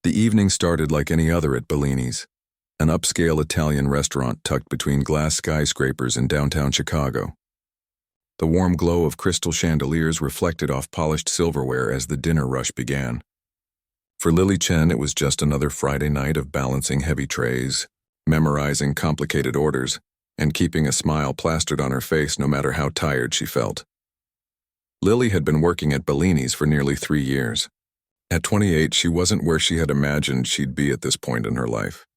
The evening started like any other at Bellini's, an upscale Italian restaurant tucked between glass skyscrapers in downtown Chicago. The warm glow of crystal chandeliers reflected off polished silverware as the dinner rush began. For Lily Chen, it was just another Friday night of balancing heavy trays, memorizing complicated orders, and keeping a smile plastered on her face no matter how tired she felt. Lily had been working at Bellini's for nearly 3 years. At 28, she wasn't where she had imagined she'd be at this point in her life.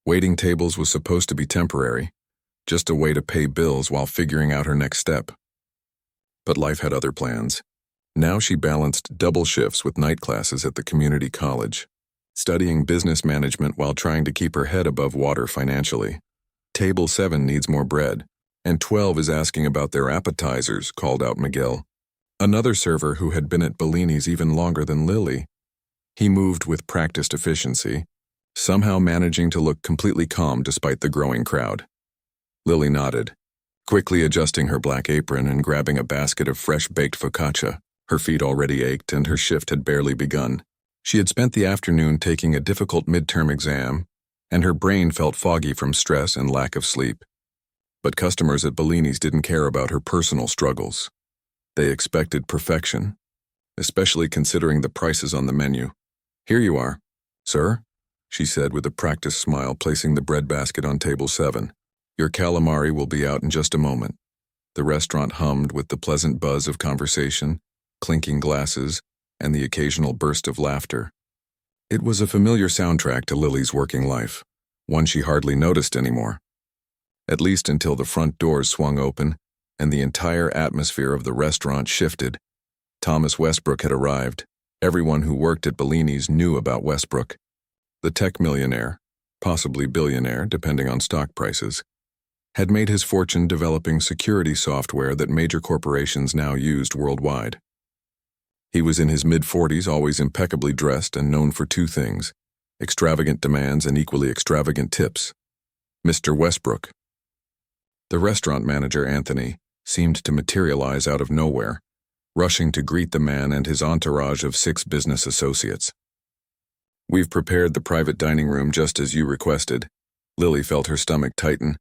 Waiting tables was supposed to be temporary, just a way to pay bills while figuring out her next step. But life had other plans. Now she balanced double shifts with night classes at the community college, studying business management while trying to keep her head above water financially. Table 7 needs more bread, and 12 is asking about their appetizers, called out Miguel, another server who had been at Bellini's even longer than Lily. He moved with practiced efficiency, somehow managing to look completely calm despite the growing crowd. Lily nodded, quickly adjusting her black apron and grabbing a basket of fresh-baked focaccia. Her feet already ached and her shift had barely begun. She had spent the afternoon taking a difficult midterm exam, and her brain felt foggy from stress and lack of sleep. But customers at Bellini's didn't care about her personal struggles. They expected perfection, especially considering the prices on the menu. "Here you are, sir," she said with a practiced smile, placing the bread basket on table 7. "Your calamari will be out in just a moment." The restaurant hummed with the pleasant buzz of conversation, clinking glasses, and the occasional burst of laughter. It was a familiar soundtrack to Lily's working life, one she hardly noticed anymore. At least until the front doors swung open and the entire atmosphere of the restaurant shifted. Thomas Westbrook had arrived. Everyone who worked at Bellini's knew about Westbrook. The tech millionaire, possibly billionaire depending on stock prices, had made his fortune developing security software that major corporations now used worldwide. He was in his mid-40s, always impeccably dressed and known for 2 things: extravagant demands and equally extravagant tips. Mr. Westbrook. The restaurant manager, Anthony, seemed to materialize out of nowhere, rushing to greet the man and his entourage of 6 business associates. "We've prepared the private dining room just as you requested." Lily felt her stomach tighten.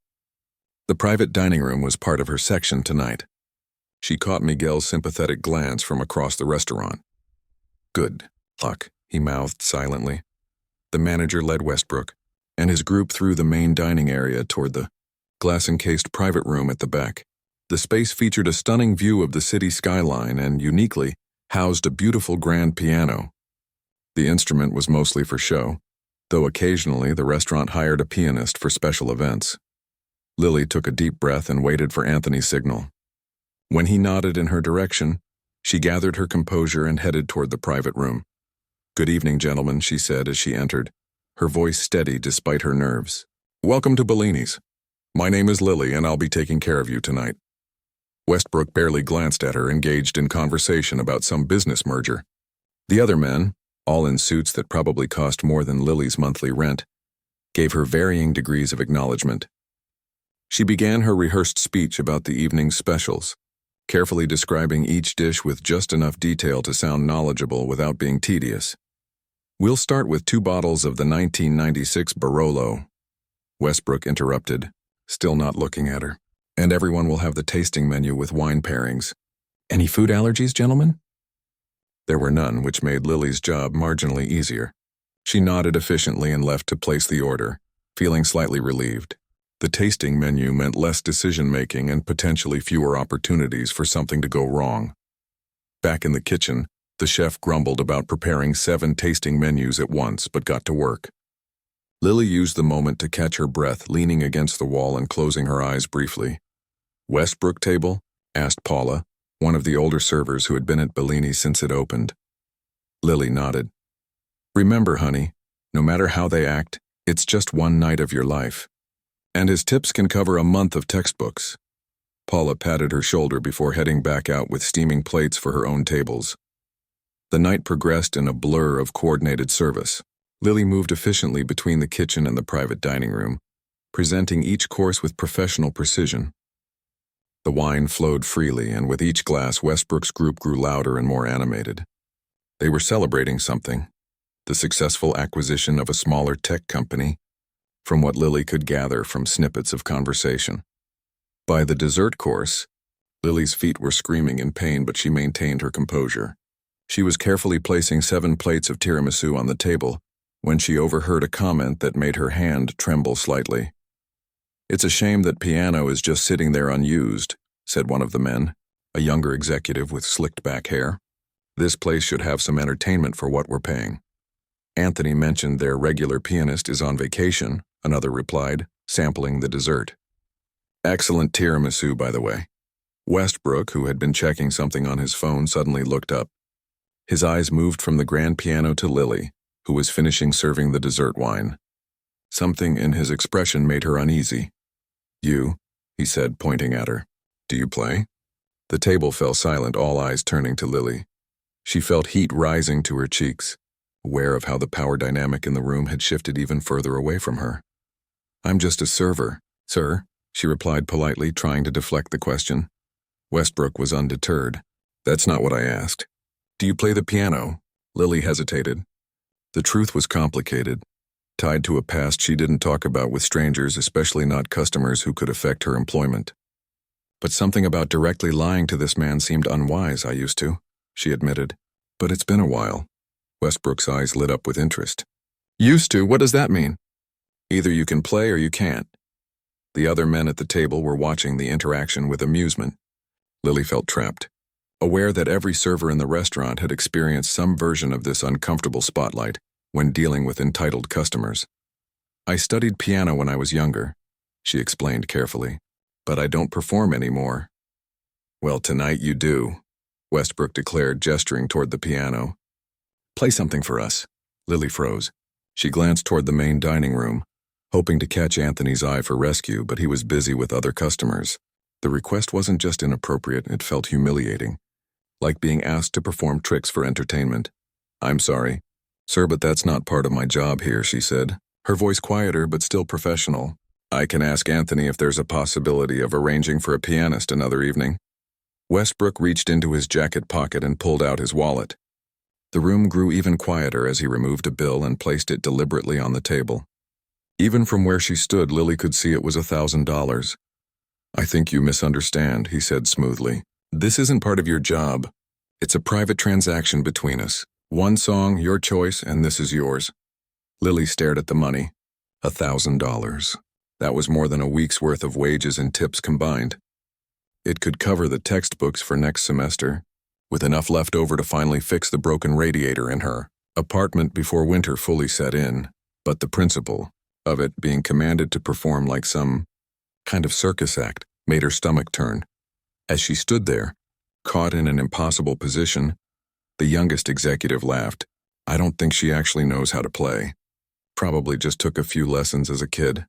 The private dining room was part of her section tonight. She caught Miguel's sympathetic glance from across the restaurant. "Good luck," he mouthed silently. The manager led Westbrook and his group through the main dining area toward the glass-encased private room at the back. The space featured a stunning view of the city skyline and, uniquely, housed a beautiful grand piano. The instrument was mostly for show, though occasionally the restaurant hired a pianist for special events. Lily took a deep breath and waited for Anthony's signal. When he nodded in her direction, she gathered her composure and headed toward the private room. "Good evening, gentlemen," she said as she entered, her voice steady despite her nerves. "Welcome to Bellini's. My name is Lily, and I'll be taking care of you tonight." Westbrook barely glanced at her, engaged in conversation about some business merger. The other men, all in suits that probably cost more than Lily's monthly rent, gave her varying degrees of acknowledgement. She began her rehearsed speech about the evening's specials, carefully describing each dish with just enough detail to sound knowledgeable without being tedious. "We'll start with 2 bottles of the 1996 Barolo," Westbrook interrupted, still not looking at her. "And everyone will have the tasting menu with wine pairings. Any food allergies, gentlemen?" There were none, which made Lily's job marginally easier. She nodded efficiently and left to place the order, feeling slightly relieved. The tasting menu meant less decision-making and potentially fewer opportunities for something to go wrong. Back in the kitchen, the chef grumbled about preparing 7 tasting menus at once, but got to work. Lily used the moment to catch her breath, leaning against the wall and closing her eyes briefly. "Westbrook table?" asked Paula, one of the older servers who had been at Bellini since it opened. Lily nodded. "Remember, honey, no matter how they act, it's just one night of your life. And his tips can cover a month of textbooks." Paula patted her shoulder before heading back out with steaming plates for her own tables. The night progressed in a blur of coordinated service. Lily moved efficiently between the kitchen and the private dining room, presenting each course with professional precision. The wine flowed freely, and with each glass, Westbrook's group grew louder and more animated. They were celebrating something, the successful acquisition of a smaller tech company, from what Lily could gather from snippets of conversation. By the dessert course, Lily's feet were screaming in pain, but she maintained her composure. She was carefully placing 7 plates of tiramisu on the table when she overheard a comment that made her hand tremble slightly. "It's a shame that piano is just sitting there unused," said one of the men, a younger executive with slicked back hair. "This place should have some entertainment for what we're paying." "Anthony mentioned their regular pianist is on vacation," another replied, sampling the dessert. "Excellent tiramisu, by the way." Westbrook, who had been checking something on his phone, suddenly looked up. His eyes moved from the grand piano to Lily, who was finishing serving the dessert wine. Something in his expression made her uneasy. "You," he said, pointing at her. "Do you play?" The table fell silent, all eyes turning to Lily. She felt heat rising to her cheeks, aware of how the power dynamic in the room had shifted even further away from her. "I'm just a server, sir," she replied politely, trying to deflect the question. Westbrook was undeterred. "That's not what I asked. Do you play the piano?" Lily hesitated. The truth was complicated, tied to a past she didn't talk about with strangers, especially not customers who could affect her employment. "But something about directly lying to this man seemed unwise. I used to," she admitted. "But it's been a while." Westbrook's eyes lit up with interest. "Used to? What does that mean?" "Either you can play or you can't." The other men at the table were watching the interaction with amusement. Lily felt trapped, aware that every server in the restaurant had experienced some version of this uncomfortable spotlight when dealing with entitled customers. "I studied piano when I was younger," she explained carefully, "but I don't perform anymore." "Well, tonight you do," Westbrook declared, gesturing toward the piano. "Play something for us." Lily froze. She glanced toward the main dining room, hoping to catch Anthony's eye for rescue, but he was busy with other customers. The request wasn't just inappropriate, it felt humiliating, like being asked to perform tricks for entertainment. "I'm sorry, sir, but that's not part of my job here," she said, her voice quieter but still professional. "I can ask Anthony if there's a possibility of arranging for a pianist another evening." Westbrook reached into his jacket pocket and pulled out his wallet. The room grew even quieter as he removed a bill and placed it deliberately on the table. Even from where she stood, Lily could see it was $1,000. "I think you misunderstand," he said smoothly. "This isn't part of your job. It's a private transaction between us. One song, your choice, and this is yours." Lily stared at the money. $1,000. That was more than a week's worth of wages and tips combined. It could cover the textbooks for next semester, with enough left over to finally fix the broken radiator in her apartment before winter fully set in. But the principle of it, being commanded to perform like some kind of circus act, made her stomach turn. As she stood there, caught in an impossible position, the youngest executive laughed. "I don't think she actually knows how to play. Probably just took a few lessons as a kid."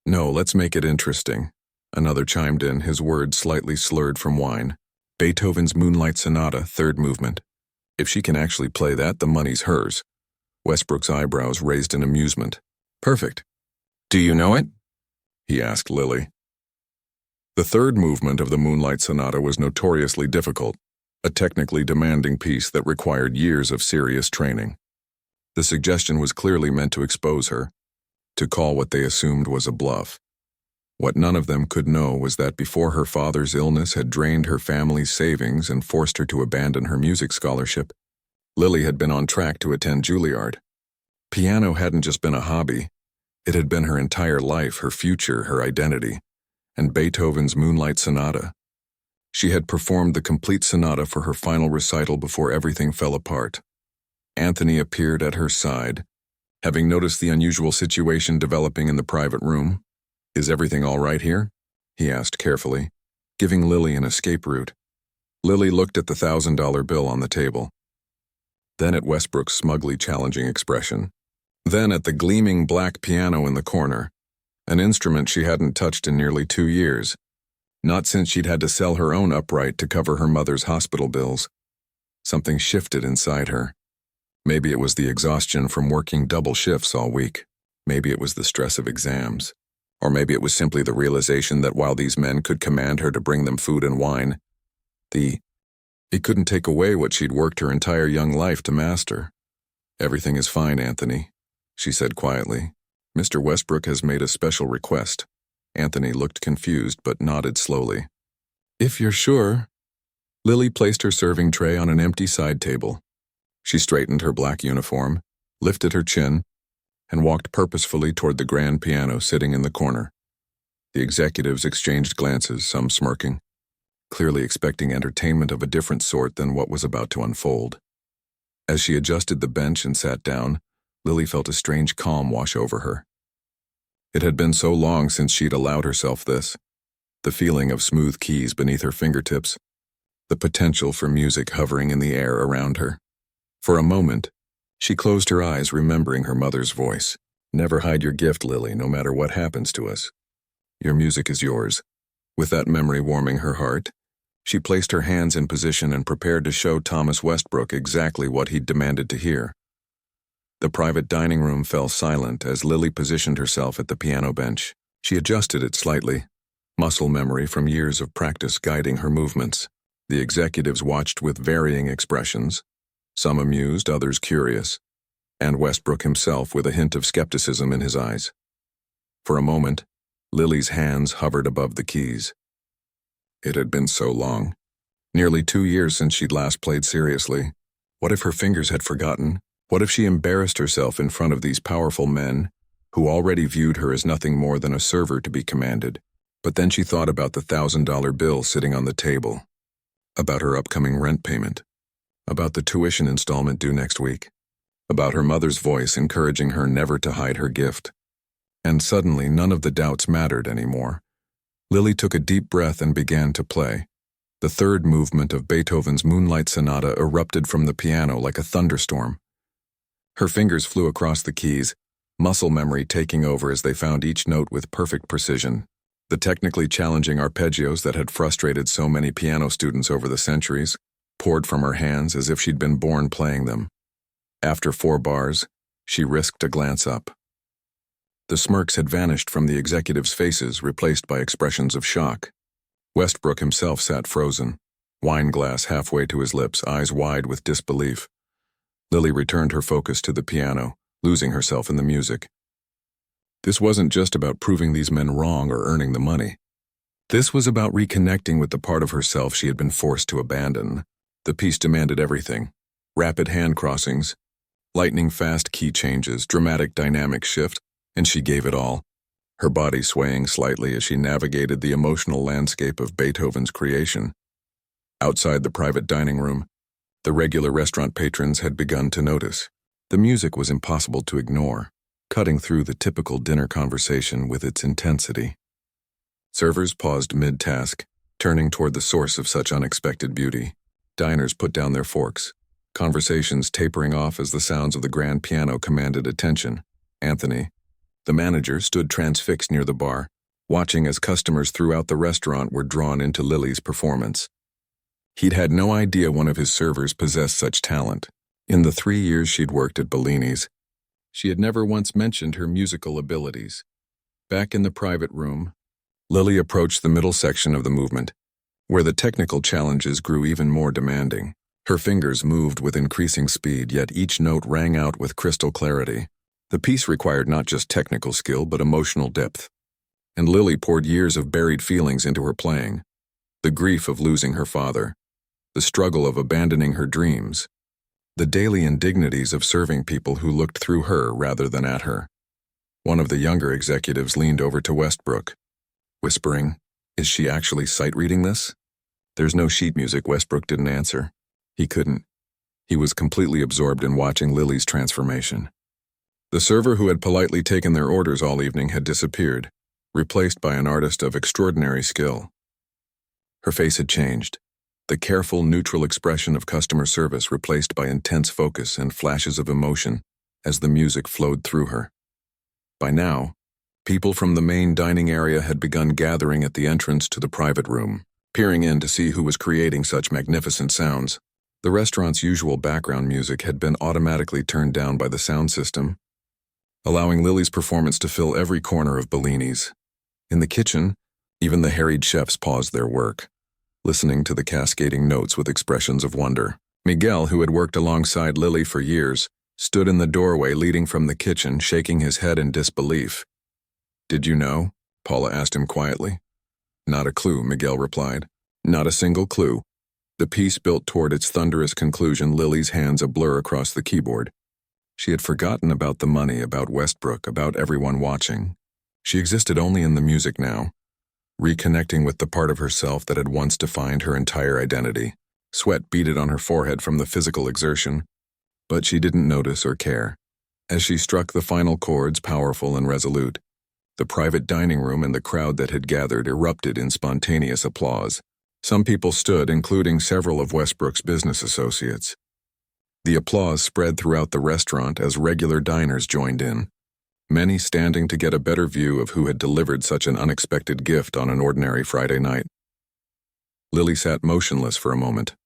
"No, let's make it interesting," another chimed in, his words slightly slurred from wine. "Beethoven's Moonlight Sonata, 3rd movement. If she can actually play that, the money's hers." Westbrook's eyebrows raised in amusement. "Perfect. Do you know it?" he asked Lily. The 3rd movement of the Moonlight Sonata was notoriously difficult, a technically demanding piece that required years of serious training. The suggestion was clearly meant to expose her, to call what they assumed was a bluff. What none of them could know was that before her father's illness had drained her family's savings and forced her to abandon her music scholarship, Lily had been on track to attend Juilliard. Piano hadn't just been a hobby. It had been her entire life, her future, her identity. And Beethoven's Moonlight Sonata. She had performed the complete sonata for her final recital before everything fell apart. Anthony appeared at her side, having noticed the unusual situation developing in the private room. "Is everything all right here?" he asked carefully, giving Lily an escape route. Lily looked at the $1,000 bill on the table, then at Westbrook's smugly challenging expression, then at the gleaming black piano in the corner, an instrument she hadn't touched in nearly 2 years, not since she'd had to sell her own upright to cover her mother's hospital bills. Something shifted inside her. Maybe it was the exhaustion from working double shifts all week. Maybe it was the stress of exams. Or maybe it was simply the realization that while these men could command her to bring them food and wine, it couldn't take away what she'd worked her entire young life to master. "Everything is fine, Anthony," she said quietly. "Mr. Westbrook has made a special request." Anthony looked confused but nodded slowly. "If you're sure." Lily placed her serving tray on an empty side table. She straightened her black uniform, lifted her chin, and walked purposefully toward the grand piano sitting in the corner. The executives exchanged glances, some smirking, clearly expecting entertainment of a different sort than what was about to unfold. As she adjusted the bench and sat down, Lily felt a strange calm wash over her. It had been so long since she'd allowed herself this, the feeling of smooth keys beneath her fingertips, the potential for music hovering in the air around her. For a moment, she closed her eyes, remembering her mother's voice. "Never hide your gift, Lily, no matter what happens to us. Your music is yours." With that memory warming her heart, she placed her hands in position and prepared to show Thomas Westbrook exactly what he'd demanded to hear. The private dining room fell silent as Lily positioned herself at the piano bench. She adjusted it slightly, muscle memory from years of practice guiding her movements. The executives watched with varying expressions, some amused, others curious, and Westbrook himself with a hint of skepticism in his eyes. For a moment, Lily's hands hovered above the keys. It had been so long. Nearly 2 years since she'd last played seriously. What if her fingers had forgotten? What if she embarrassed herself in front of these powerful men, who already viewed her as nothing more than a server to be commanded? But then she thought about the $1,000 bill sitting on the table, about her upcoming rent payment, about the tuition installment due next week, about her mother's voice encouraging her never to hide her gift. And suddenly none of the doubts mattered anymore. Lily took a deep breath and began to play. The third movement of Beethoven's Moonlight Sonata erupted from the piano like a thunderstorm. Her fingers flew across the keys, muscle memory taking over as they found each note with perfect precision. The technically challenging arpeggios that had frustrated so many piano students over the centuries poured from her hands as if she'd been born playing them. After 4 bars, she risked a glance up. The smirks had vanished from the executives' faces, replaced by expressions of shock. Westbrook himself sat frozen, wine glass halfway to his lips, eyes wide with disbelief. Lily returned her focus to the piano, losing herself in the music. This wasn't just about proving these men wrong or earning the money. This was about reconnecting with the part of herself she had been forced to abandon. The piece demanded everything: rapid hand crossings, lightning-fast key changes, dramatic dynamic shift, and she gave it all, her body swaying slightly as she navigated the emotional landscape of Beethoven's creation. Outside the private dining room, the regular restaurant patrons had begun to notice. The music was impossible to ignore, cutting through the typical dinner conversation with its intensity. Servers paused mid-task, turning toward the source of such unexpected beauty. Diners put down their forks, conversations tapering off as the sounds of the grand piano commanded attention. Anthony, the manager, stood transfixed near the bar, watching as customers throughout the restaurant were drawn into Lily's performance. He'd had no idea one of his servers possessed such talent. In the 3 years she'd worked at Bellini's, she had never once mentioned her musical abilities. Back in the private room, Lily approached the middle section of the movement, where the technical challenges grew even more demanding. Her fingers moved with increasing speed, yet each note rang out with crystal clarity. The piece required not just technical skill, but emotional depth. And Lily poured years of buried feelings into her playing. The grief of losing her father, the struggle of abandoning her dreams, the daily indignities of serving people who looked through her rather than at her. One of the younger executives leaned over to Westbrook, whispering, "Is she actually sight-reading this?" "There's no sheet music." Westbrook didn't answer. He couldn't. He was completely absorbed in watching Lily's transformation. The server who had politely taken their orders all evening had disappeared, replaced by an artist of extraordinary skill. Her face had changed, the careful, neutral expression of customer service replaced by intense focus and flashes of emotion as the music flowed through her. By now, people from the main dining area had begun gathering at the entrance to the private room, peering in to see who was creating such magnificent sounds. The restaurant's usual background music had been automatically turned down by the sound system, allowing Lily's performance to fill every corner of Bellini's. In the kitchen, even the harried chefs paused their work, listening to the cascading notes with expressions of wonder. Miguel, who had worked alongside Lily for years, stood in the doorway leading from the kitchen, shaking his head in disbelief. "Did you know?" Paula asked him quietly. "Not a clue," Miguel replied. "Not a single clue." The piece built toward its thunderous conclusion, Lily's hands a blur across the keyboard. She had forgotten about the money, about Westbrook, about everyone watching. She existed only in the music now, reconnecting with the part of herself that had once defined her entire identity. Sweat beaded on her forehead from the physical exertion, but she didn't notice or care. As she struck the final chords, powerful and resolute, the private dining room and the crowd that had gathered erupted in spontaneous applause. Some people stood, including several of Westbrook's business associates. The applause spread throughout the restaurant as regular diners joined in, many standing to get a better view of who had delivered such an unexpected gift on an ordinary Friday night. Lily sat motionless for a moment,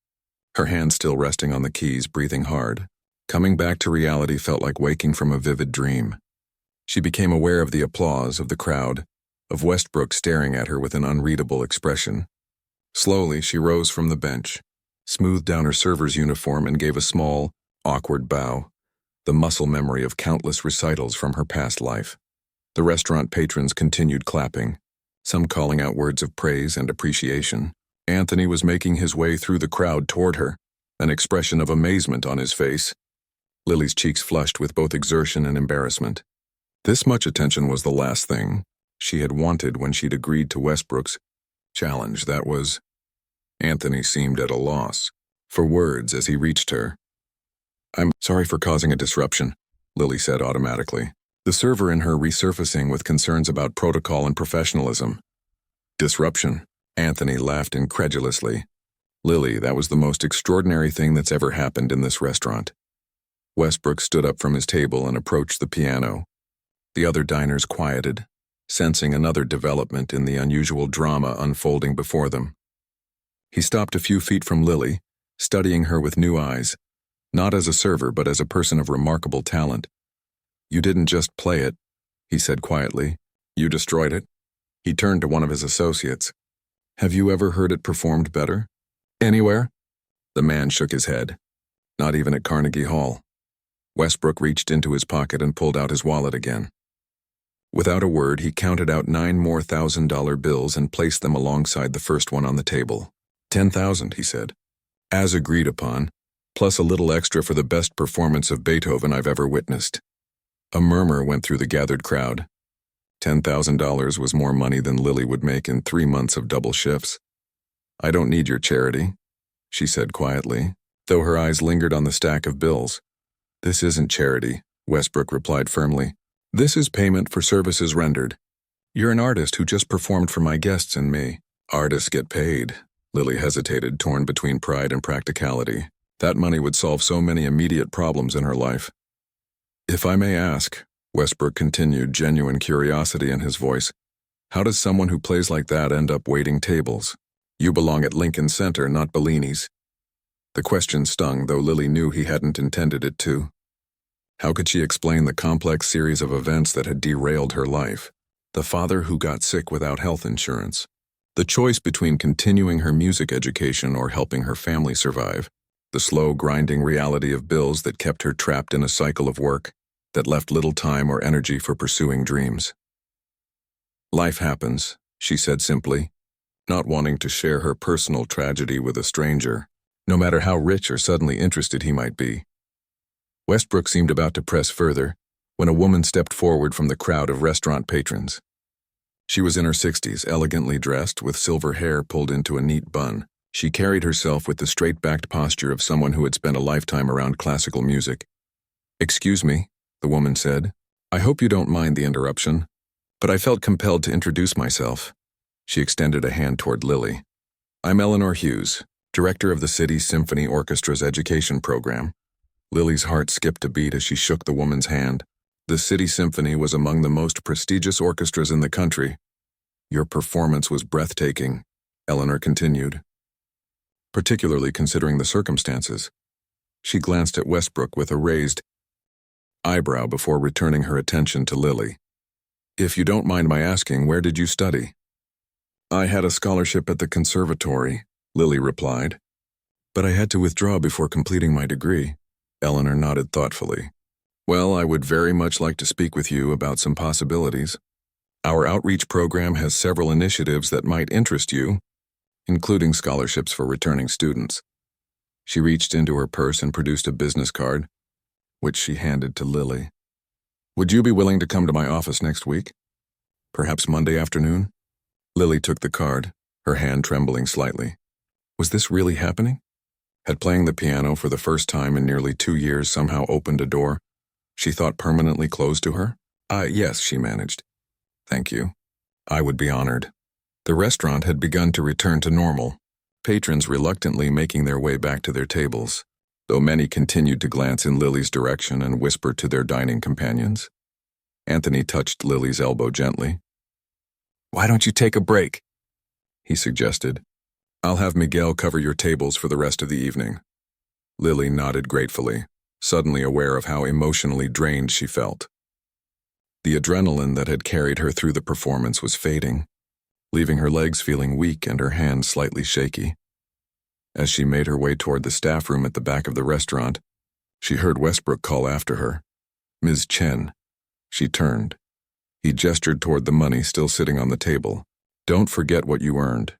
her hands still resting on the keys, breathing hard. Coming back to reality felt like waking from a vivid dream. She became aware of the applause, of the crowd, of Westbrook staring at her with an unreadable expression. Slowly, she rose from the bench, smoothed down her server's uniform, and gave a small, awkward bow, the muscle memory of countless recitals from her past life. The restaurant patrons continued clapping, some calling out words of praise and appreciation. Anthony was making his way through the crowd toward her, an expression of amazement on his face. Lily's cheeks flushed with both exertion and embarrassment. This much attention was the last thing she had wanted when she'd agreed to Westbrook's challenge. That was... Anthony seemed at a loss for words as he reached her. "I'm sorry for causing a disruption," Lily said automatically, the server in her resurfacing with concerns about protocol and professionalism. "Disruption?" Anthony laughed incredulously. "Lily, that was the most extraordinary thing that's ever happened in this restaurant." Westbrook stood up from his table and approached the piano. The other diners quieted, sensing another development in the unusual drama unfolding before them. He stopped a few feet from Lily, studying her with new eyes, not as a server but as a person of remarkable talent. "You didn't just play it," he said quietly. "You destroyed it." He turned to one of his associates. "Have you ever heard it performed better? Anywhere?" The man shook his head. "Not even at Carnegie Hall." Westbrook reached into his pocket and pulled out his wallet again. Without a word, he counted out 9 more $1,000 bills and placed them alongside the first one on the table. $10,000, he said. "As agreed upon, plus a little extra for the best performance of Beethoven I've ever witnessed." A murmur went through the gathered crowd. $10,000 was more money than Lily would make in 3 months of double shifts. "I don't need your charity," she said quietly, though her eyes lingered on the stack of bills. "This isn't charity," Westbrook replied firmly. "This is payment for services rendered. You're an artist who just performed for my guests and me." "Artists get paid." Lily hesitated, torn between pride and practicality. That money would solve so many immediate problems in her life. "If I may ask," Westbrook continued, genuine curiosity in his voice, "how does someone who plays like that end up waiting tables? You belong at Lincoln Center, not Bellini's." The question stung, though Lily knew he hadn't intended it to. How could she explain the complex series of events that had derailed her life? The father who got sick without health insurance. The choice between continuing her music education or helping her family survive. The slow, grinding reality of bills that kept her trapped in a cycle of work that left little time or energy for pursuing dreams. "Life happens," she said simply, not wanting to share her personal tragedy with a stranger, no matter how rich or suddenly interested he might be. Westbrook seemed about to press further when a woman stepped forward from the crowd of restaurant patrons. She was in her 60s, elegantly dressed, with silver hair pulled into a neat bun. She carried herself with the straight-backed posture of someone who had spent a lifetime around classical music. "Excuse me," the woman said. "I hope you don't mind the interruption, but I felt compelled to introduce myself." She extended a hand toward Lily. "I'm Eleanor Hughes, director of the City Symphony Orchestra's education program." Lily's heart skipped a beat as she shook the woman's hand. The City Symphony was among the most prestigious orchestras in the country. "Your performance was breathtaking," Eleanor continued, "particularly considering the circumstances." She glanced at Westbrook with a raised eyebrow before returning her attention to Lily. "If you don't mind my asking, where did you study?" "I had a scholarship at the conservatory," Lily replied, "but I had to withdraw before completing my degree." Eleanor nodded thoughtfully. Well, I would very much like to speak with you about some possibilities. Our outreach program has several initiatives that might interest you, including scholarships for returning students. She reached into her purse and produced a business card, which she handed to Lily. Would you be willing to come to my office next week? Perhaps Monday afternoon? Lily took the card, her hand trembling slightly. Was this really happening? Had playing the piano for the first time in nearly 2 years somehow opened a door she thought permanently closed to her? Yes, she managed. Thank you. I would be honored. The restaurant had begun to return to normal, patrons reluctantly making their way back to their tables, though many continued to glance in Lily's direction and whisper to their dining companions. Anthony touched Lily's elbow gently. Why don't you take a break? He suggested. I'll have Miguel cover your tables for the rest of the evening. Lily nodded gratefully, suddenly aware of how emotionally drained she felt. The adrenaline that had carried her through the performance was fading, leaving her legs feeling weak and her hands slightly shaky. As she made her way toward the staff room at the back of the restaurant, she heard Westbrook call after her. Ms. Chen. She turned. He gestured toward the money still sitting on the table. Don't forget what you earned.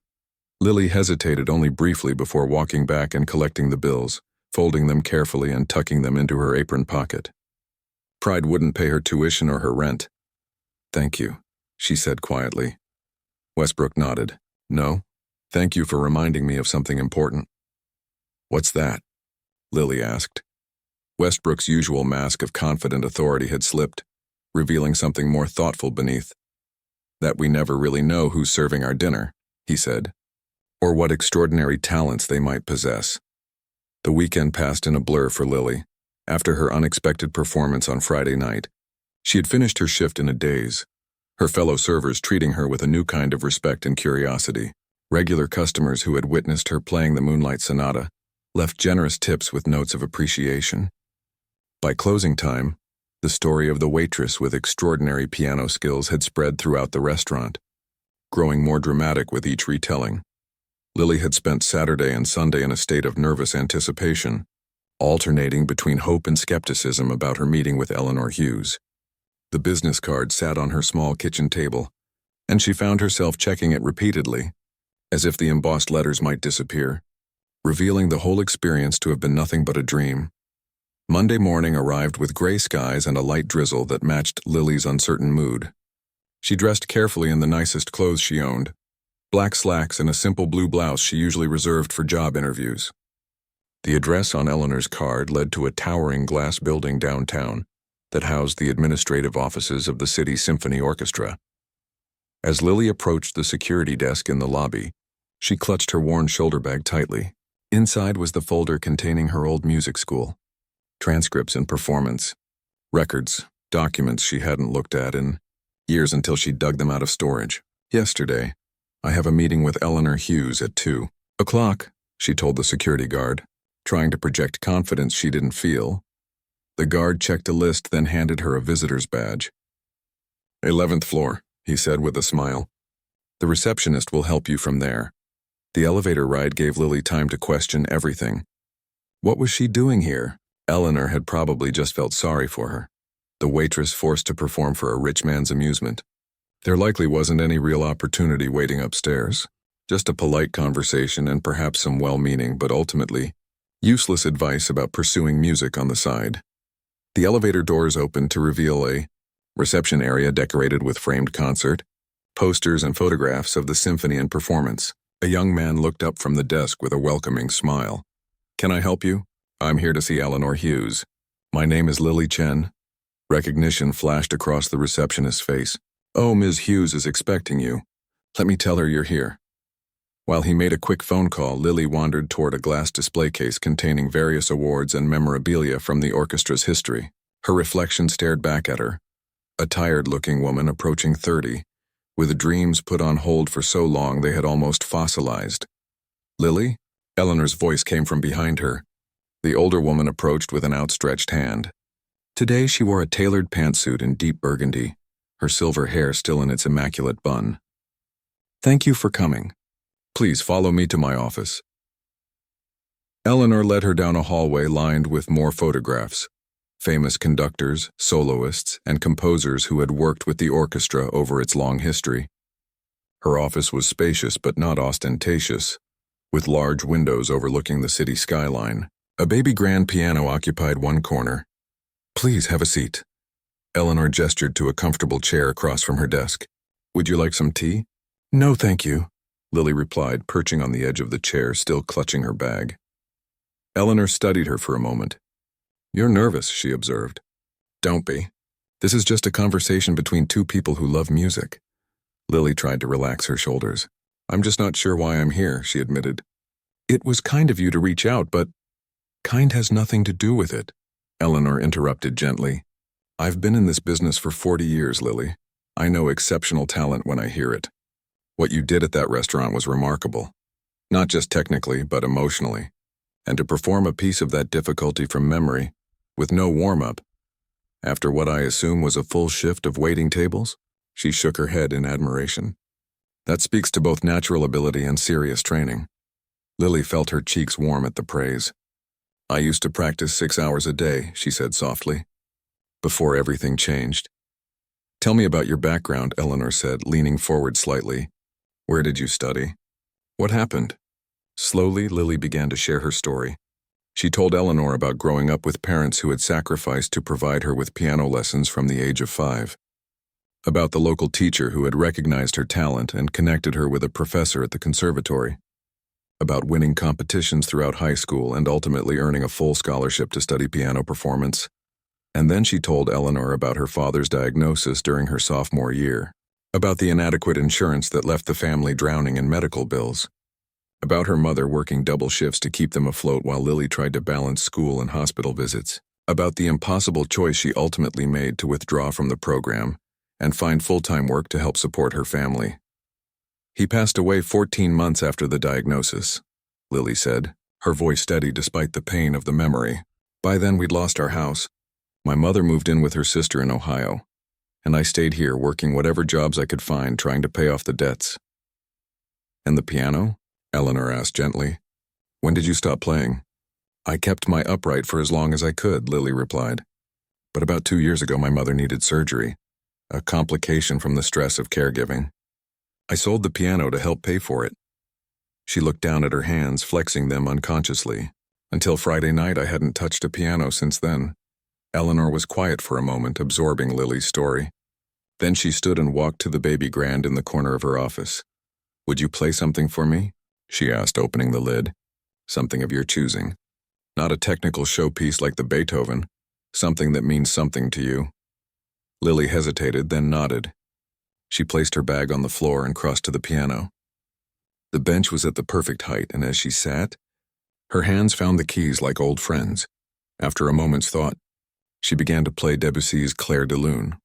Lily hesitated only briefly before walking back and collecting the bills, folding them carefully and tucking them into her apron pocket. Pride wouldn't pay her tuition or her rent. Thank you, she said quietly. Westbrook nodded. No, thank you for reminding me of something important. What's that? Lily asked. Westbrook's usual mask of confident authority had slipped, revealing something more thoughtful beneath. That we never really know who's serving our dinner, he said, or what extraordinary talents they might possess. The weekend passed in a blur for Lily. After her unexpected performance on Friday night, she had finished her shift in a daze, her fellow servers treating her with a new kind of respect and curiosity. Regular customers who had witnessed her playing the Moonlight Sonata left generous tips with notes of appreciation. By closing time, the story of the waitress with extraordinary piano skills had spread throughout the restaurant, growing more dramatic with each retelling. Lily had spent Saturday and Sunday in a state of nervous anticipation, alternating between hope and skepticism about her meeting with Eleanor Hughes. The business card sat on her small kitchen table, and she found herself checking it repeatedly, as if the embossed letters might disappear, revealing the whole experience to have been nothing but a dream. Monday morning arrived with gray skies and a light drizzle that matched Lily's uncertain mood. She dressed carefully in the nicest clothes she owned, black slacks and a simple blue blouse she usually reserved for job interviews. The address on Eleanor's card led to a towering glass building downtown that housed the administrative offices of the City Symphony Orchestra. As Lily approached the security desk in the lobby, she clutched her worn shoulder bag tightly. Inside was the folder containing her old music school, transcripts and performance, records, documents she hadn't looked at in years until she dug them out of storage. Yesterday, I have a meeting with Eleanor Hughes at 2:00, she told the security guard, trying to project confidence she didn't feel. The guard checked a list, then handed her a visitor's badge. 11th floor, he said with a smile. The receptionist will help you from there. The elevator ride gave Lily time to question everything. What was she doing here? Eleanor had probably just felt sorry for her, the waitress forced to perform for a rich man's amusement. There likely wasn't any real opportunity waiting upstairs, just a polite conversation and perhaps some well-meaning but ultimately useless advice about pursuing music on the side. The elevator doors opened to reveal a reception area decorated with framed concert, posters and photographs of the symphony and performance. A young man looked up from the desk with a welcoming smile. Can I help you? I'm here to see Eleanor Hughes. My name is Lily Chen. Recognition flashed across the receptionist's face. Oh, Ms. Hughes is expecting you. Let me tell her you're here. While he made a quick phone call, Lily wandered toward a glass display case containing various awards and memorabilia from the orchestra's history. Her reflection stared back at her, a tired-looking woman approaching 30, with dreams put on hold for so long they had almost fossilized. Lily? Eleanor's voice came from behind her. The older woman approached with an outstretched hand. Today she wore a tailored pantsuit in deep burgundy, her silver hair still in its immaculate bun. Thank you for coming. Please follow me to my office. Eleanor led her down a hallway lined with more photographs, famous conductors, soloists, and composers who had worked with the orchestra over its long history. Her office was spacious but not ostentatious, with large windows overlooking the city skyline. A baby grand piano occupied one corner. "Please have a seat." Eleanor gestured to a comfortable chair across from her desk. "Would you like some tea?" "No, thank you," Lily replied, perching on the edge of the chair, still clutching her bag. Eleanor studied her for a moment. "You're nervous," she observed. "Don't be. This is just a conversation between two people who love music." Lily tried to relax her shoulders. "I'm just not sure why I'm here," she admitted. "It was kind of you to reach out, but kind has nothing to do with it," Eleanor interrupted gently. "I've been in this business for 40 years, Lily. I know exceptional talent when I hear it. What you did at that restaurant was remarkable. Not just technically, but emotionally. And to perform a piece of that difficulty from memory, with no warm-up, after what I assume was a full shift of waiting tables?" She shook her head in admiration. "That speaks to both natural ability and serious training." Lily felt her cheeks warm at the praise. "I used to practice 6 hours a day," she said softly, "before everything changed." "Tell me about your background," Eleanor said, leaning forward slightly. "Where did you study? What happened?" Slowly, Lily began to share her story. She told Eleanor about growing up with parents who had sacrificed to provide her with piano lessons from the age of 5. About the local teacher who had recognized her talent and connected her with a professor at the conservatory. About winning competitions throughout high school and ultimately earning a full scholarship to study piano performance. And then she told Eleanor about her father's diagnosis during her sophomore year, about the inadequate insurance that left the family drowning in medical bills, about her mother working double shifts to keep them afloat while Lily tried to balance school and hospital visits, about the impossible choice she ultimately made to withdraw from the program and find full-time work to help support her family. "He passed away 14 months after the diagnosis," Lily said, her voice steady despite the pain of the memory. "By then we'd lost our house. My mother moved in with her sister in Ohio, and I stayed here working whatever jobs I could find trying to pay off the debts." "And the piano?" Eleanor asked gently. "When did you stop playing?" "I kept my upright for as long as I could," Lily replied. "But about 2 years ago my mother needed surgery, a complication from the stress of caregiving. I sold the piano to help pay for it." She looked down at her hands, flexing them unconsciously. "Until Friday night I hadn't touched a piano since then." Eleanor was quiet for a moment, absorbing Lily's story. Then she stood and walked to the baby grand in the corner of her office. "Would you play something for me?" she asked, opening the lid. "Something of your choosing. Not a technical showpiece like the Beethoven. Something that means something to you." Lily hesitated, then nodded. She placed her bag on the floor and crossed to the piano. The bench was at the perfect height, and as she sat, her hands found the keys like old friends. After a moment's thought, she began to play Debussy's Clair de Lune.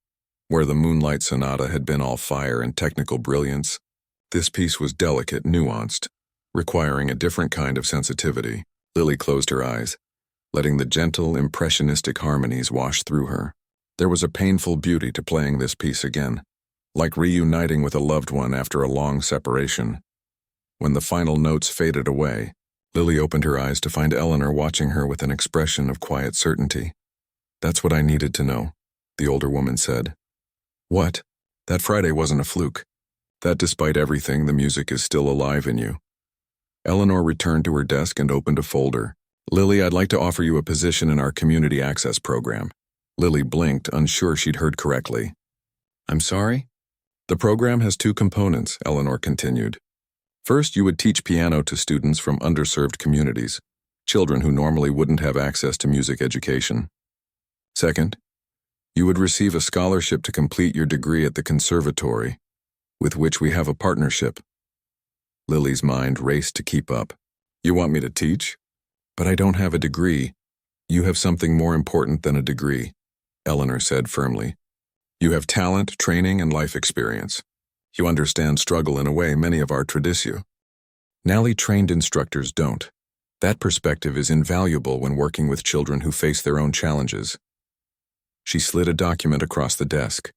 Where the Moonlight Sonata had been all fire and technical brilliance, this piece was delicate, nuanced, requiring a different kind of sensitivity. Lily closed her eyes, letting the gentle, impressionistic harmonies wash through her. There was a painful beauty to playing this piece again, like reuniting with a loved one after a long separation. When the final notes faded away, Lily opened her eyes to find Eleanor watching her with an expression of quiet certainty. "That's what I needed to know," the older woman said. "What?" "That Friday wasn't a fluke. That despite everything, the music is still alive in you." Eleanor returned to her desk and opened a folder. "Lily, I'd like to offer you a position in our community access program." Lily blinked, unsure she'd heard correctly. "I'm sorry?" "The program has 2 components," Eleanor continued. "First, you would teach piano to students from underserved communities, children who normally wouldn't have access to music education. Second, you would receive a scholarship to complete your degree at the conservatory, with which we have a partnership." Lily's mind raced to keep up. "You want me to teach? But I don't have a degree." "You have something more important than a degree," Eleanor said firmly. "You have talent, training, and life experience. You understand struggle in a way many of our trained instructors don't. That perspective is invaluable when working with children who face their own challenges." She slid a document across the desk.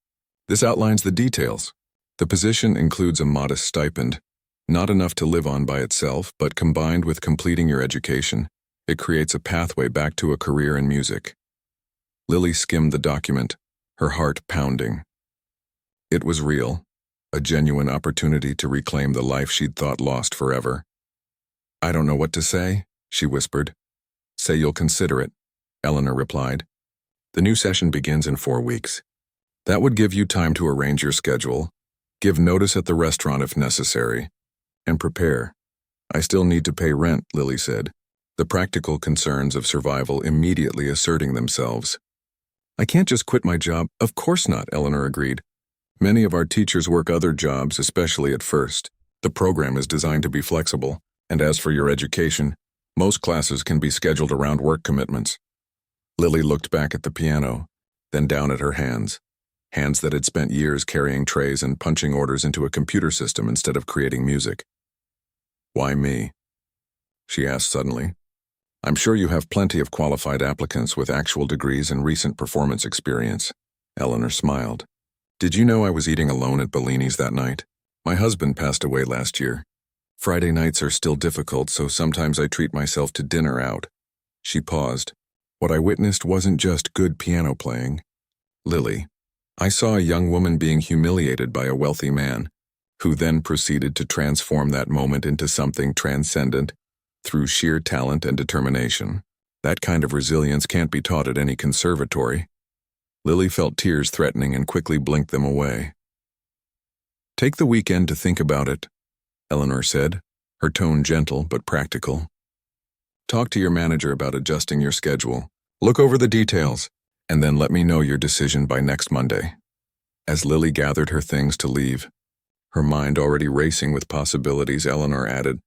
"This outlines the details. The position includes a modest stipend, not enough to live on by itself, but combined with completing your education, it creates a pathway back to a career in music." Lily skimmed the document, her heart pounding. It was real, a genuine opportunity to reclaim the life she'd thought lost forever. "I don't know what to say," she whispered. "Say you'll consider it," Eleanor replied. "The new session begins in 4 weeks. That would give you time to arrange your schedule, give notice at the restaurant if necessary, and prepare." "I still need to pay rent," Lily said, the practical concerns of survival immediately asserting themselves. "I can't just quit my job." "Of course not," Eleanor agreed. "Many of our teachers work other jobs, especially at first. The program is designed to be flexible, and as for your education, most classes can be scheduled around work commitments." Lily looked back at the piano, then down at her hands that had spent years carrying trays and punching orders into a computer system instead of creating music. "Why me?" she asked suddenly. "I'm sure you have plenty of qualified applicants with actual degrees and recent performance experience." Eleanor smiled. "Did you know I was eating alone at Bellini's that night? My husband passed away last year. Friday nights are still difficult, so sometimes I treat myself to dinner out." She paused. "What I witnessed wasn't just good piano playing, Lily. I saw a young woman being humiliated by a wealthy man, who then proceeded to transform that moment into something transcendent through sheer talent and determination. That kind of resilience can't be taught at any conservatory." Lily felt tears threatening and quickly blinked them away. "Take the weekend to think about it," Eleanor said, her tone gentle but practical. "Talk to your manager about adjusting your schedule. Look over the details, and then let me know your decision by next Monday." As Lily gathered her things to leave, her mind already racing with possibilities, Eleanor added,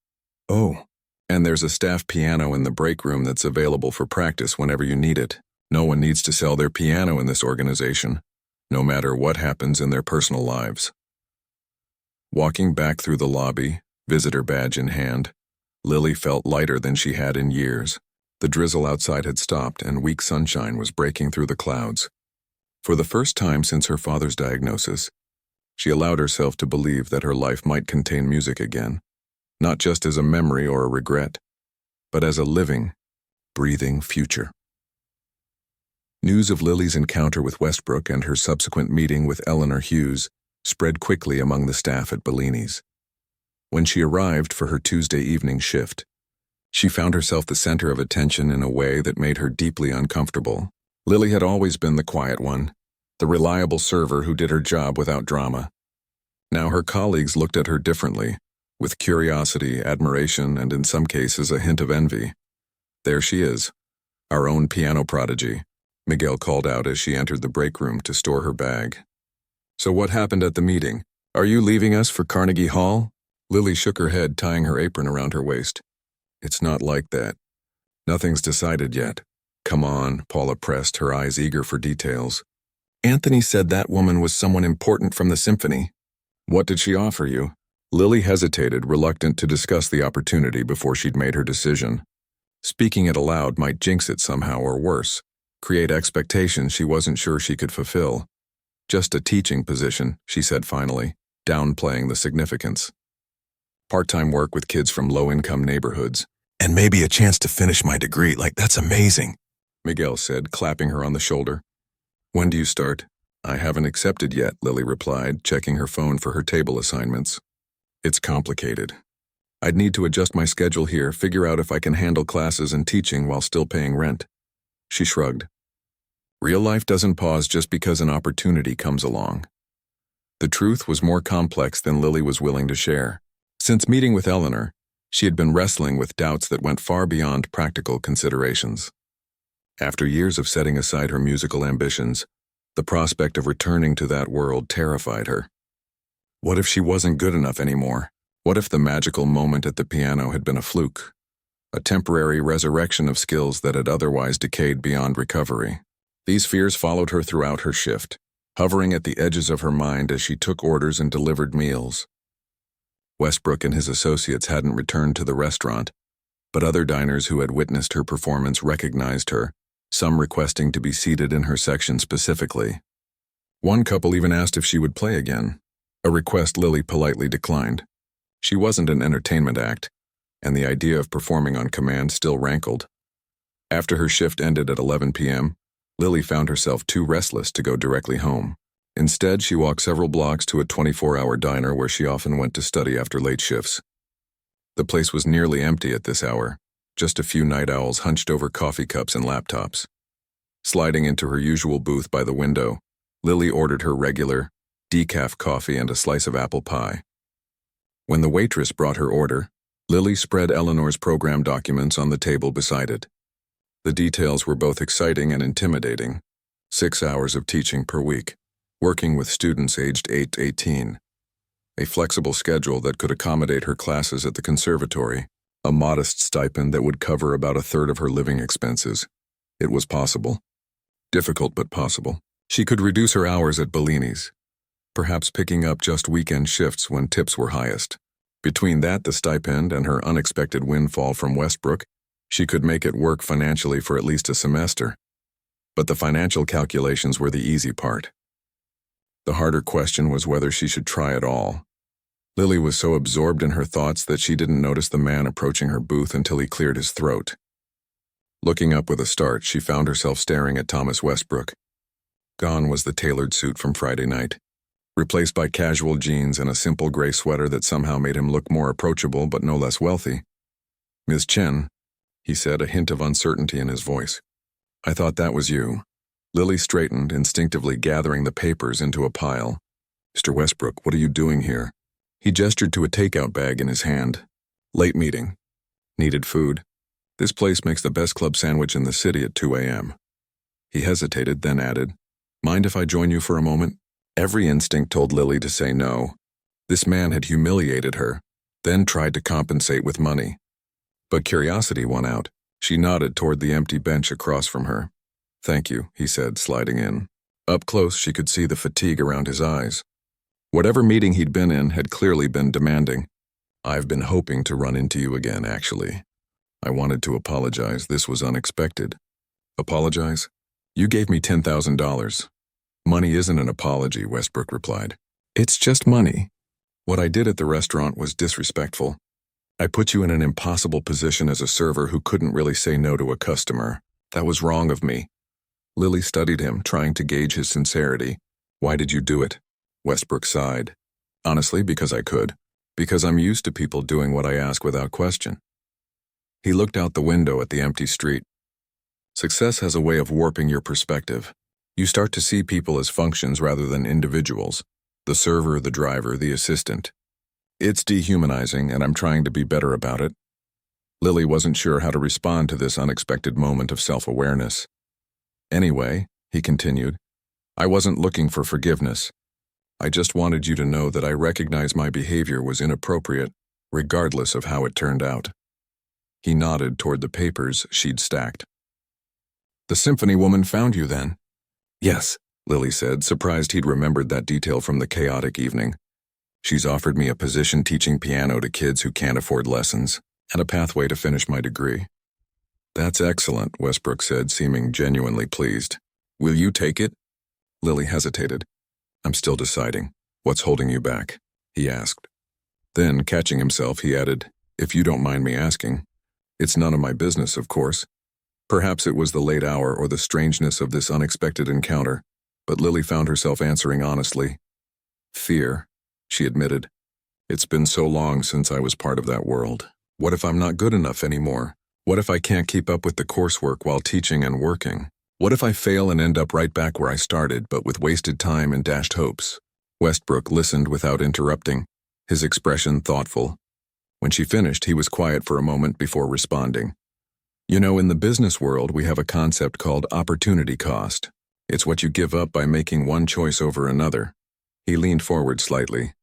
"Oh, and there's a staff piano in the break room that's available for practice whenever you need it. No one needs to sell their piano in this organization, no matter what happens in their personal lives." Walking back through the lobby, visitor badge in hand, Lily felt lighter than she had in years. The drizzle outside had stopped and weak sunshine was breaking through the clouds. For the first time since her father's diagnosis, she allowed herself to believe that her life might contain music again, not just as a memory or a regret, but as a living, breathing future. News of Lily's encounter with Westbrook and her subsequent meeting with Eleanor Hughes spread quickly among the staff at Bellini's. When she arrived for her Tuesday evening shift, she found herself the center of attention in a way that made her deeply uncomfortable. Lily had always been the quiet one, the reliable server who did her job without drama. Now her colleagues looked at her differently, with curiosity, admiration, and in some cases a hint of envy. "There she is, our own piano prodigy," Miguel called out as she entered the break room to store her bag. "So what happened at the meeting? Are you leaving us for Carnegie Hall?" Lily shook her head, tying her apron around her waist. "It's not like that. Nothing's decided yet." "Come on," Paula pressed, her eyes eager for details. "Anthony said that woman was someone important from the symphony." "What did she offer you?" Lily hesitated, reluctant to discuss the opportunity before she'd made her decision. Speaking it aloud might jinx it somehow, or worse, create expectations she wasn't sure she could fulfill. "Just a teaching position," she said finally, downplaying the significance. "Part-time work with kids from low-income neighborhoods. And maybe a chance to finish my degree. That's amazing," Miguel said, clapping her on the shoulder. "When do you start?" "I haven't accepted yet," Lily replied, checking her phone for her table assignments. "It's complicated. I'd need to adjust my schedule here, figure out if I can handle classes and teaching while still paying rent." She shrugged. Real life doesn't pause just because an opportunity comes along. The truth was more complex than Lily was willing to share. Since meeting with Eleanor, she had been wrestling with doubts that went far beyond practical considerations. After years of setting aside her musical ambitions, the prospect of returning to that world terrified her. What if she wasn't good enough anymore? What if the magical moment at the piano had been a fluke? A temporary resurrection of skills that had otherwise decayed beyond recovery. These fears followed her throughout her shift, hovering at the edges of her mind as she took orders and delivered meals. Westbrook and his associates hadn't returned to the restaurant, but other diners who had witnessed her performance recognized her, some requesting to be seated in her section specifically. One couple even asked if she would play again, a request Lily politely declined. She wasn't an entertainment act, and the idea of performing on command still rankled. After her shift ended at 11 p.m., Lily found herself too restless to go directly home. Instead, she walked several blocks to a 24-hour diner where she often went to study after late shifts. The place was nearly empty at this hour, just a few night owls hunched over coffee cups and laptops. Sliding into her usual booth by the window, Lily ordered her regular, decaf coffee and a slice of apple pie. When the waitress brought her order, Lily spread Eleanor's program documents on the table beside it. The details were both exciting and intimidating. 6 hours of teaching per week, working with students aged 8 to 18. A flexible schedule that could accommodate her classes at the conservatory. A modest stipend that would cover about a third of her living expenses. It was possible. Difficult but possible. She could reduce her hours at Bellini's, perhaps picking up just weekend shifts when tips were highest. Between that, the stipend, and her unexpected windfall from Westbrook, she could make it work financially for at least a semester. But the financial calculations were the easy part. The harder question was whether she should try at all. Lily was so absorbed in her thoughts that she didn't notice the man approaching her booth until he cleared his throat. Looking up with a start, she found herself staring at Thomas Westbrook. Gone was the tailored suit from Friday night, replaced by casual jeans and a simple gray sweater that somehow made him look more approachable but no less wealthy. "Ms. Chen," he said, a hint of uncertainty in his voice. "I thought that was you." Lily straightened, instinctively gathering the papers into a pile. "Mr. Westbrook, what are you doing here?" He gestured to a takeout bag in his hand. "Late meeting. Needed food. This place makes the best club sandwich in the city at 2 a.m. He hesitated, then added, "Mind if I join you for a moment?" Every instinct told Lily to say no. This man had humiliated her, then tried to compensate with money. But curiosity won out. She nodded toward the empty bench across from her. "Thank you," he said, sliding in. Up close, she could see the fatigue around his eyes. Whatever meeting he'd been in had clearly been demanding. "I've been hoping to run into you again, actually. I wanted to apologize. This was unexpected." "Apologize? You gave me $10,000. "Money isn't an apology," Westbrook replied. "It's just money. What I did at the restaurant was disrespectful. I put you in an impossible position as a server who couldn't really say no to a customer. That was wrong of me." Lily studied him, trying to gauge his sincerity. "Why did you do it?" Westbrook sighed. "Honestly, because I could. Because I'm used to people doing what I ask without question." He looked out the window at the empty street. Success has a way of warping your perspective. You start to see people as functions rather than individuals. The server, the driver, the assistant. It's dehumanizing, and I'm trying to be better about it. Lily wasn't sure how to respond to this unexpected moment of self-awareness. "Anyway," he continued, "I wasn't looking for forgiveness. I just wanted you to know that I recognize my behavior was inappropriate, regardless of how it turned out." He nodded toward the papers she'd stacked. "The symphony woman found you then?" "Yes," Lily said, surprised he'd remembered that detail from the chaotic evening. "She's offered me a position teaching piano to kids who can't afford lessons, and a pathway to finish my degree." "That's excellent," Westbrook said, seeming genuinely pleased. "Will you take it?" Lily hesitated. "I'm still deciding. What's holding you back?" he asked. Then, catching himself, he added, "If you don't mind me asking. It's none of my business, of course." Perhaps it was the late hour or the strangeness of this unexpected encounter, but Lily found herself answering honestly. "Fear," she admitted. "It's been so long since I was part of that world. What if I'm not good enough anymore? What if I can't keep up with the coursework while teaching and working? What if I fail and end up right back where I started, but with wasted time and dashed hopes?" Westbrook listened without interrupting, his expression thoughtful. When she finished, he was quiet for a moment before responding. "You know, in the business world, we have a concept called opportunity cost. It's what you give up by making one choice over another." He leaned forward slightly.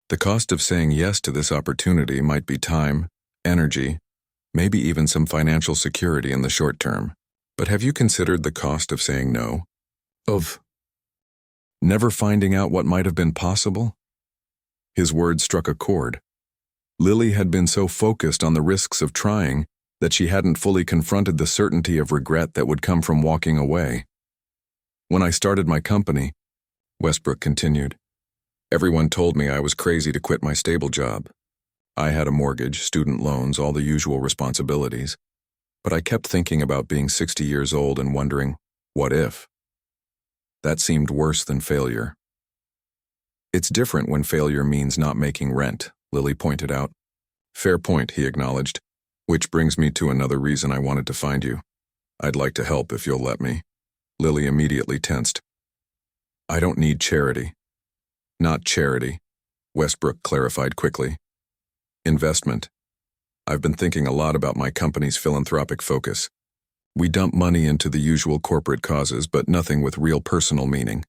"The cost of saying yes to this opportunity might be time, energy, maybe even some financial security in the short term. But have you considered the cost of saying no? Of never finding out what might have been possible?" His words struck a chord. Lily had been so focused on the risks of trying that she hadn't fully confronted the certainty of regret that would come from walking away. "When I started my company," Westbrook continued, "everyone told me I was crazy to quit my stable job. I had a mortgage, student loans, all the usual responsibilities. But I kept thinking about being 60 years old and wondering, What if? That seemed worse than failure. It's different when failure means not making rent, Lily pointed out. Fair point, he acknowledged. Which brings me to another reason I wanted to find you. I'd like to help if you'll let me. Lily immediately tensed. I don't need charity. Not charity, Westbrook clarified quickly. Investment. I've been thinking a lot about my company's philanthropic focus. We dump money into the usual corporate causes, but nothing with real personal meaning.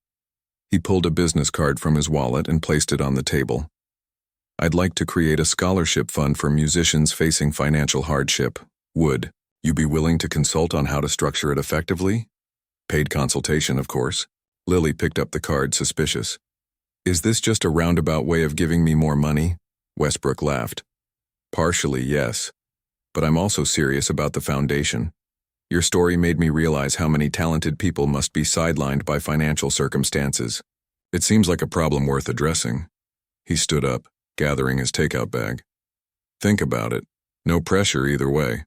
He pulled a business card from his wallet and placed it on the table. I'd like to create a scholarship fund for musicians facing financial hardship. Would you be willing to consult on how to structure it effectively? Paid consultation, of course. Lily picked up the card, suspicious. Is this just a roundabout way of giving me more money? Westbrook laughed. Partially, yes. But I'm also serious about the foundation. Your story made me realize how many talented people must be sidelined by financial circumstances. It seems like a problem worth addressing. He stood up, gathering his takeout bag. Think about it. No pressure either way.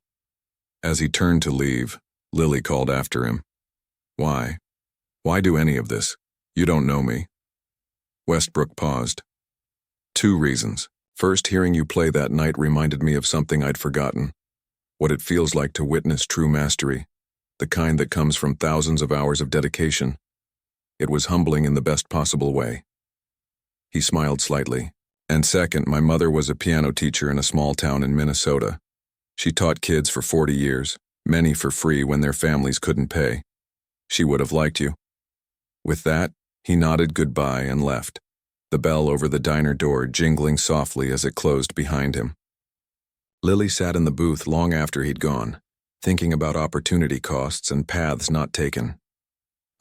As he turned to leave, Lily called after him. Why? Why do any of this? You don't know me. Westbrook paused. 2 reasons. First, hearing you play that night reminded me of something I'd forgotten. What it feels like to witness true mastery, the kind that comes from thousands of hours of dedication. It was humbling in the best possible way. He smiled slightly. And second, my mother was a piano teacher in a small town in Minnesota. She taught kids for 40 years, many for free when their families couldn't pay. She would have liked you. With that, he nodded goodbye and left, the bell over the diner door jingling softly as it closed behind him. Lily sat in the booth long after he'd gone, thinking about opportunity costs and paths not taken.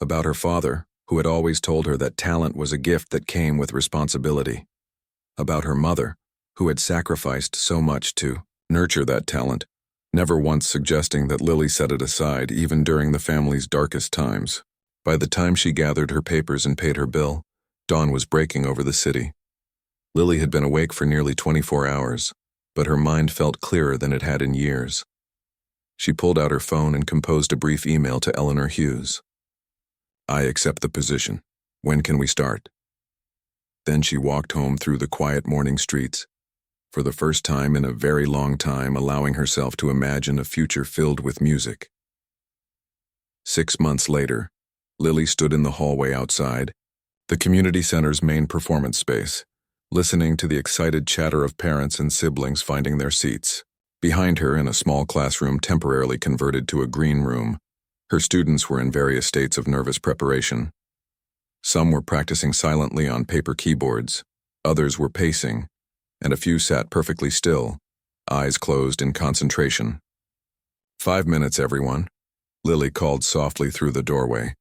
About her father, who had always told her that talent was a gift that came with responsibility. About her mother, who had sacrificed so much to nurture that talent, never once suggesting that Lily set it aside even during the family's darkest times. By the time she gathered her papers and paid her bill, dawn was breaking over the city. Lily had been awake for nearly 24 hours, but her mind felt clearer than it had in years. She pulled out her phone and composed a brief email to Eleanor Hughes. I accept the position. When can we start? Then she walked home through the quiet morning streets, for the first time in a very long time allowing herself to imagine a future filled with music. 6 months later, Lily stood in the hallway outside, the community center's main performance space, listening to the excited chatter of parents and siblings finding their seats. Behind her, in a small classroom temporarily converted to a green room, her students were in various states of nervous preparation. Some were practicing silently on paper keyboards, others were pacing, and a few sat perfectly still, eyes closed in concentration. 5 minutes, everyone, Lily called softly through the doorway.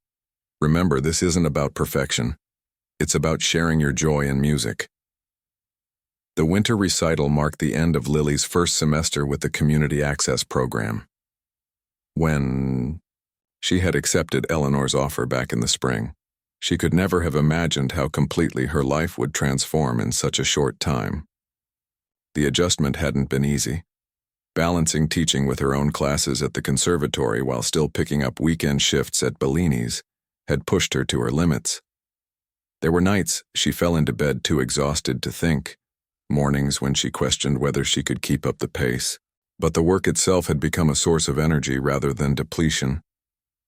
Remember, this isn't about perfection. It's about sharing your joy in music. The winter recital marked the end of Lily's first semester with the Community Access Program. When she had accepted Eleanor's offer back in the spring, she could never have imagined how completely her life would transform in such a short time. The adjustment hadn't been easy. Balancing teaching with her own classes at the conservatory while still picking up weekend shifts at Bellini's had pushed her to her limits. There were nights she fell into bed too exhausted to think, mornings when she questioned whether she could keep up the pace, but the work itself had become a source of energy rather than depletion.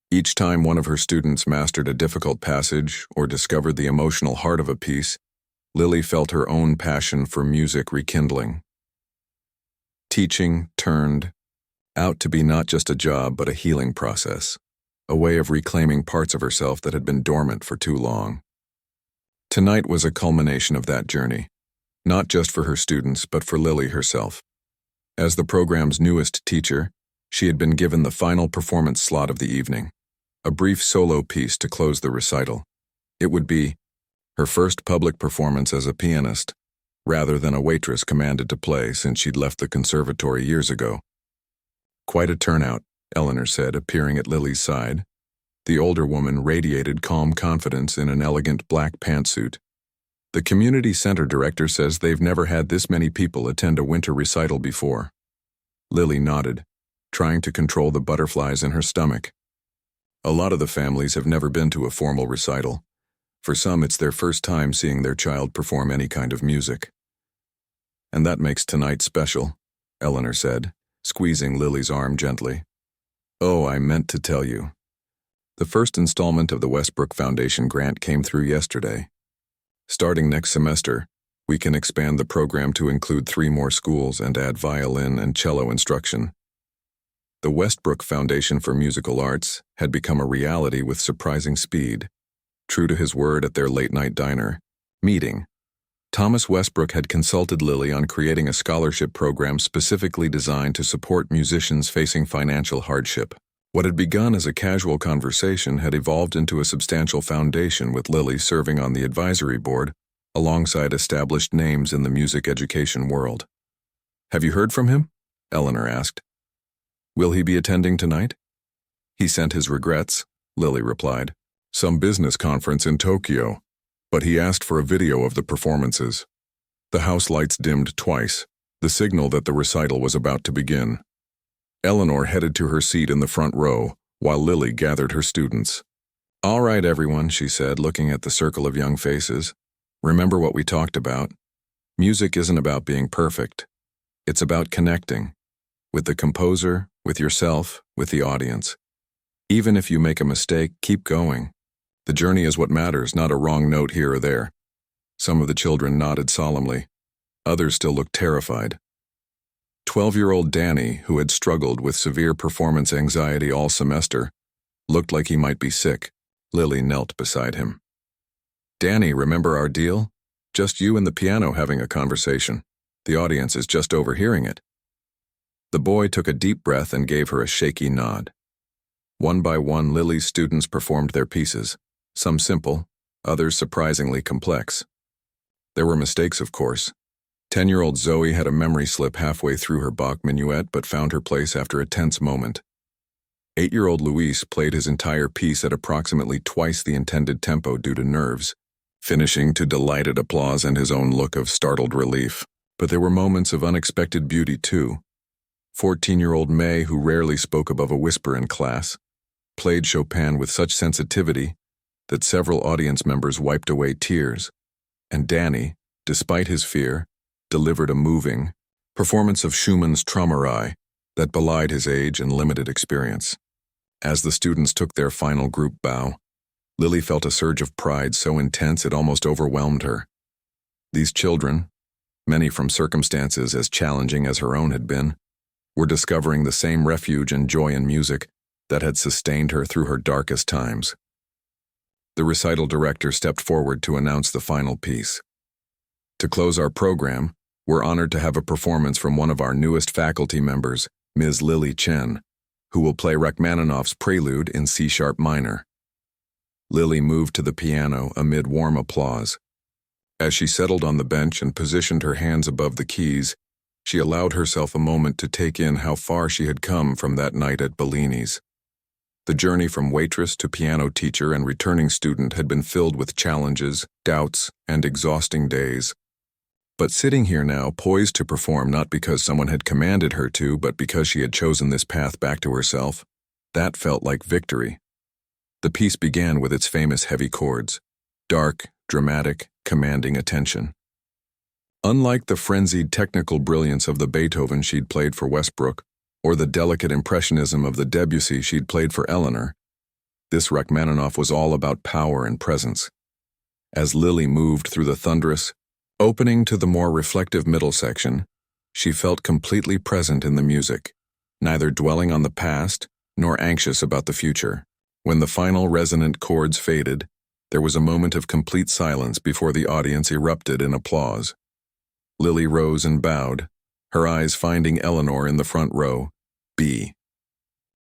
Each time one of her students mastered a difficult passage or discovered the emotional heart of a piece, Lily felt her own passion for music rekindling. Teaching turned out to be not just a job but a healing process, a way of reclaiming parts of herself that had been dormant for too long. Tonight was a culmination of that journey, not just for her students but for Lily herself. As the program's newest teacher, she had been given the final performance slot of the evening, a brief solo piece to close the recital. It would be her first public performance as a pianist, rather than a waitress commanded to play since she'd left the conservatory years ago. Quite a turnout, Eleanor said, appearing at Lily's side. The older woman radiated calm confidence in an elegant black pantsuit. The community center director says they've never had this many people attend a winter recital before. Lily nodded, trying to control the butterflies in her stomach. A lot of the families have never been to a formal recital. For some, it's their first time seeing their child perform any kind of music. And that makes tonight special, Eleanor said, squeezing Lily's arm gently. Oh, I meant to tell you. The first installment of the Westbrook Foundation grant came through yesterday. Starting next semester, we can expand the program to include 3 more schools and add violin and cello instruction. The Westbrook Foundation for Musical Arts had become a reality with surprising speed. True to his word at their late-night diner meeting, Thomas Westbrook had consulted Lily on creating a scholarship program specifically designed to support musicians facing financial hardship. What had begun as a casual conversation had evolved into a substantial foundation, with Lily serving on the advisory board alongside established names in the music education world. Have you heard from him? Eleanor asked. Will he be attending tonight? He sent his regrets, Lily replied. Some business conference in Tokyo, but he asked for a video of the performances. The house lights dimmed twice, the signal that the recital was about to begin. Eleanor headed to her seat in the front row, while Lily gathered her students. All right, everyone, she said, looking at the circle of young faces. Remember what we talked about. Music isn't about being perfect. It's about connecting. With the composer, with yourself, with the audience. Even if you make a mistake, keep going. The journey is what matters, not a wrong note here or there. Some of the children nodded solemnly. Others still looked terrified. 12-year-old Danny, who had struggled with severe performance anxiety all semester, looked like he might be sick. Lily knelt beside him. Danny, remember our deal? Just you and the piano having a conversation. The audience is just overhearing it. The boy took a deep breath and gave her a shaky nod. One by one, Lily's students performed their pieces, some simple, others surprisingly complex. There were mistakes, of course. 10-year-old Zoe had a memory slip halfway through her Bach minuet but found her place after a tense moment. 8-year-old Luis played his entire piece at approximately twice the intended tempo due to nerves, finishing to delighted applause and his own look of startled relief. But there were moments of unexpected beauty, too. 14-year-old May, who rarely spoke above a whisper in class, played Chopin with such sensitivity that several audience members wiped away tears, and Danny, despite his fear, delivered a moving performance of Schumann's Traumerei that belied his age and limited experience. As the students took their final group bow, Lily felt a surge of pride so intense it almost overwhelmed her. These children, many from circumstances as challenging as her own had been, were discovering the same refuge and joy in music that had sustained her through her darkest times. The recital director stepped forward to announce the final piece. To close our program, we're honored to have a performance from one of our newest faculty members, Ms. Lily Chen, who will play Rachmaninoff's Prelude in C-sharp minor. Lily moved to the piano amid warm applause. As she settled on the bench and positioned her hands above the keys, she allowed herself a moment to take in how far she had come from that night at Bellini's. The journey from waitress to piano teacher and returning student had been filled with challenges, doubts, and exhausting days. But sitting here now, poised to perform not because someone had commanded her to, but because she had chosen this path back to herself, that felt like victory. The piece began with its famous heavy chords, dark, dramatic, commanding attention. Unlike the frenzied technical brilliance of the Beethoven she'd played for Westbrook, or the delicate impressionism of the Debussy she'd played for Eleanor, this Rachmaninoff was all about power and presence. As Lily moved through the thunderous, opening to the more reflective middle section, she felt completely present in the music, neither dwelling on the past nor anxious about the future. When the final resonant chords faded, there was a moment of complete silence before the audience erupted in applause. Lily rose and bowed, her eyes finding Eleanor in the front row,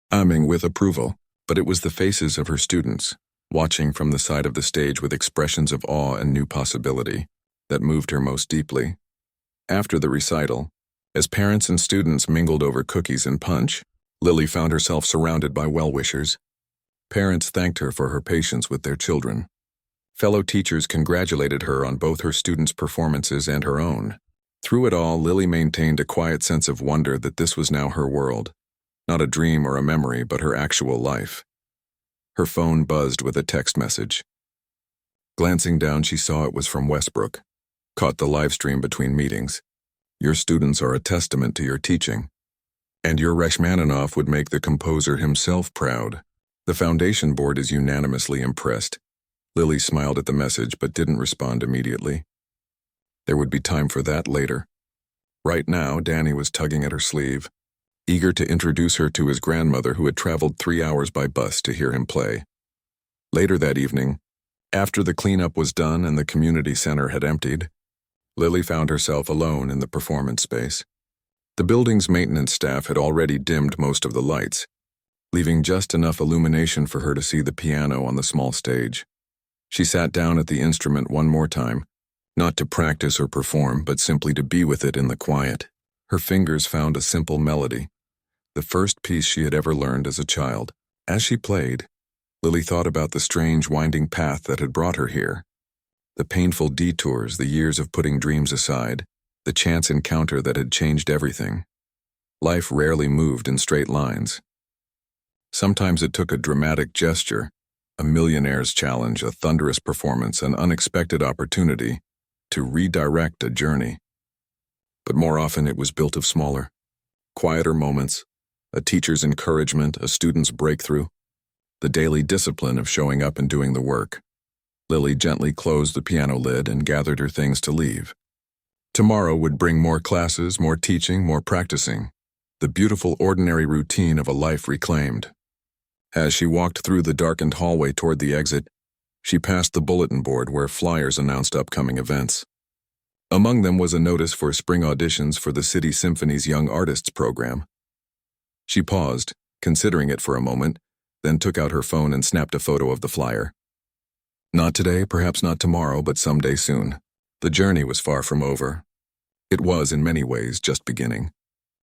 humming with approval, but it was the faces of her students, watching from the side of the stage with expressions of awe and new possibility, that moved her most deeply. After the recital, as parents and students mingled over cookies and punch, Lily found herself surrounded by well-wishers. Parents thanked her for her patience with their children. Fellow teachers congratulated her on both her students' performances and her own. Through it all, Lily maintained a quiet sense of wonder that this was now her world, not a dream or a memory, but her actual life. Her phone buzzed with a text message. Glancing down, she saw it was from Westbrook. Caught the live stream between meetings. Your students are a testament to your teaching. And your Rachmaninoff would make the composer himself proud. The foundation board is unanimously impressed. Lily smiled at the message but didn't respond immediately. There would be time for that later. Right now, Danny was tugging at her sleeve, eager to introduce her to his grandmother who had traveled 3 hours by bus to hear him play. Later that evening, after the cleanup was done and the community center had emptied, Lily found herself alone in the performance space. The building's maintenance staff had already dimmed most of the lights, leaving just enough illumination for her to see the piano on the small stage. She sat down at the instrument one more time, not to practice or perform, but simply to be with it in the quiet. Her fingers found a simple melody, the first piece she had ever learned as a child. As she played, Lily thought about the strange winding path that had brought her here, the painful detours, the years of putting dreams aside, the chance encounter that had changed everything. Life rarely moved in straight lines. Sometimes it took a dramatic gesture, a millionaire's challenge, a thunderous performance, an unexpected opportunity to redirect a journey. But more often it was built of smaller, quieter moments, a teacher's encouragement, a student's breakthrough, the daily discipline of showing up and doing the work. Lily gently closed the piano lid and gathered her things to leave. Tomorrow would bring more classes, more teaching, more practicing, the beautiful ordinary routine of a life reclaimed. As she walked through the darkened hallway toward the exit, she passed the bulletin board where flyers announced upcoming events. Among them was a notice for spring auditions for the City Symphony's Young Artists program. She paused, considering it for a moment, then took out her phone and snapped a photo of the flyer. Not today, perhaps not tomorrow, but someday soon. The journey was far from over. It was, in many ways, just beginning.